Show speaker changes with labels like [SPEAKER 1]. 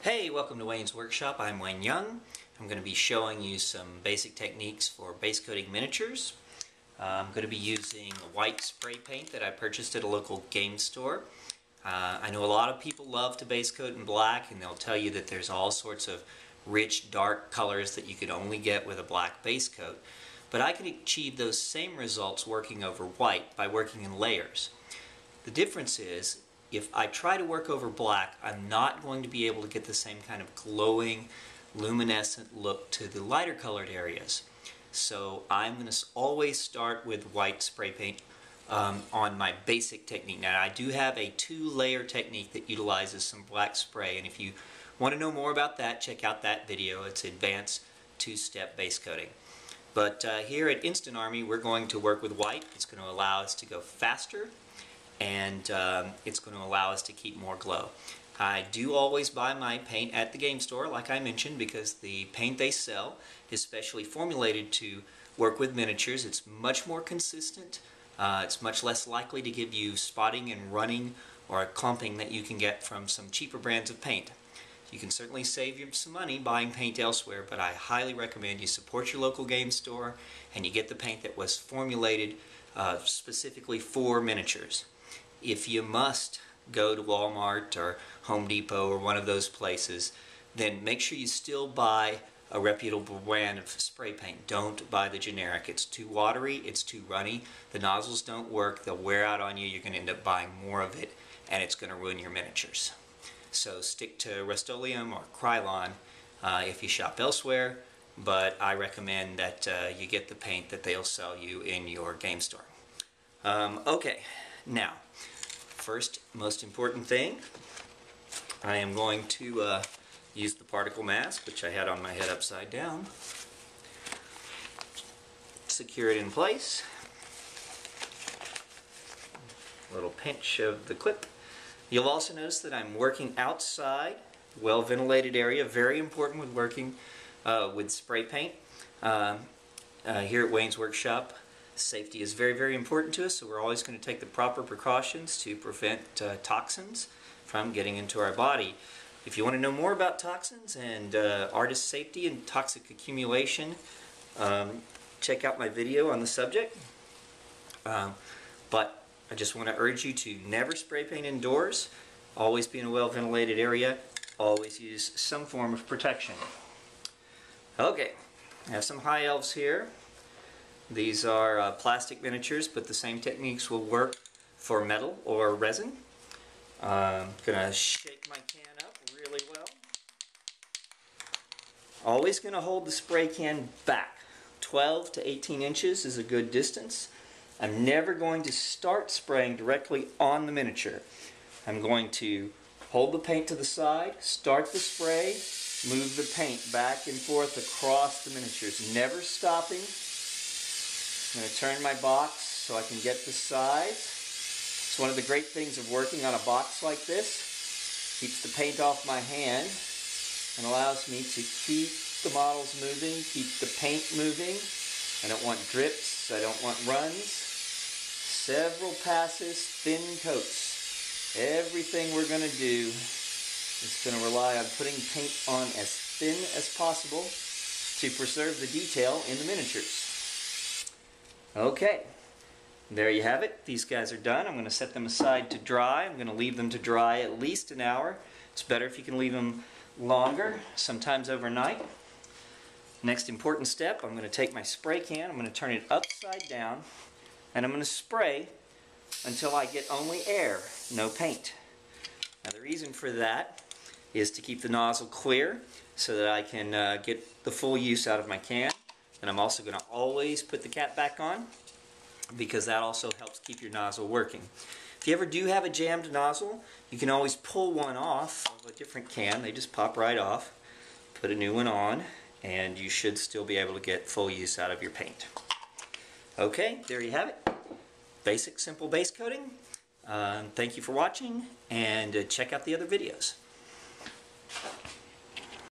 [SPEAKER 1] Hey, welcome to Wayne's Workshop. I'm Wayne Young. I'm going to be showing you some basic techniques for base coating miniatures. I'm going to be using a white spray paint that I purchased at a local game store. I know a lot of people love to base coat in black, and they'll tell you that there's all sorts of rich, dark colors that you could only get with a black base coat. But I can achieve those same results working over white by working in layers. The difference is, if I try to work over black, I'm not going to be able to get the same kind of glowing, luminescent look to the lighter colored areas. So I'm going to always start with white spray paint on my basic technique. Now I do have a two-layer technique that utilizes some black spray, and if you want to know more about that, check out that video. It's advanced two-step base coating. But here at Instant Army, we're going to work with white. It's going to allow us to go faster, and it's going to allow us to keep more glow. I do always buy my paint at the game store, like I mentioned, because the paint they sell is specially formulated to work with miniatures. It's much more consistent. It's much less likely to give you spotting and running or clumping that you can get from some cheaper brands of paint. You can certainly save you some money buying paint elsewhere, but I highly recommend you support your local game store and you get the paint that was formulated specifically for miniatures. If you must go to Walmart or Home Depot or one of those places, then make sure you still buy a reputable brand of spray paint. Don't buy the generic. It's too watery, it's too runny, the nozzles don't work, they'll wear out on you, you're going to end up buying more of it, and it's going to ruin your miniatures. So stick to Rust-Oleum or Krylon if you shop elsewhere, but I recommend that you get the paint that they'll sell you in your game store. Okay, now, first, most important thing, I am going to use the particle mask, which I had on my head upside down. Secure it in place. A little pinch of the clip. You'll also notice that I'm working outside, well-ventilated area. Very important with working with spray paint. Here at Wayne's Workshop, safety is very, very important to us, so we're always going to take the proper precautions to prevent toxins from getting into our body. If you want to know more about toxins and artist safety and toxic accumulation, check out my video on the subject. But I just want to urge you to never spray paint indoors, always be in a well-ventilated area, always use some form of protection. Okay, I have some high elves here. These are plastic miniatures, but the same techniques will work for metal or resin. I'm going to shake my can up really well. Always going to hold the spray can back. 12 to 18 inches is a good distance. I'm never going to start spraying directly on the miniature. I'm going to hold the paint to the side, start the spray, move the paint back and forth across the miniatures, never stopping. I'm going to turn my box so I can get the size. It's one of the great things of working on a box like this. Keeps the paint off my hand and allows me to keep the models moving, keep the paint moving. I don't want drips, I don't want runs. Several passes, thin coats. Everything we're going to do is going to rely on putting paint on as thin as possible to preserve the detail in the miniatures. Okay, there you have it. These guys are done. I'm going to set them aside to dry. I'm going to leave them to dry at least an hour. It's better if you can leave them longer, sometimes overnight. Next important step, I'm going to take my spray can, I'm going to turn it upside down, and I'm going to spray until I get only air, no paint. Now the reason for that is to keep the nozzle clear so that I can get the full use out of my can. And I'm also going to always put the cap back on because that also helps keep your nozzle working. If you ever do have a jammed nozzle, you can always pull one off of a different can. They just pop right off. Put a new one on and you should still be able to get full use out of your paint. Okay, there you have it. Basic, simple base coating. Thank you for watching, and check out the other videos.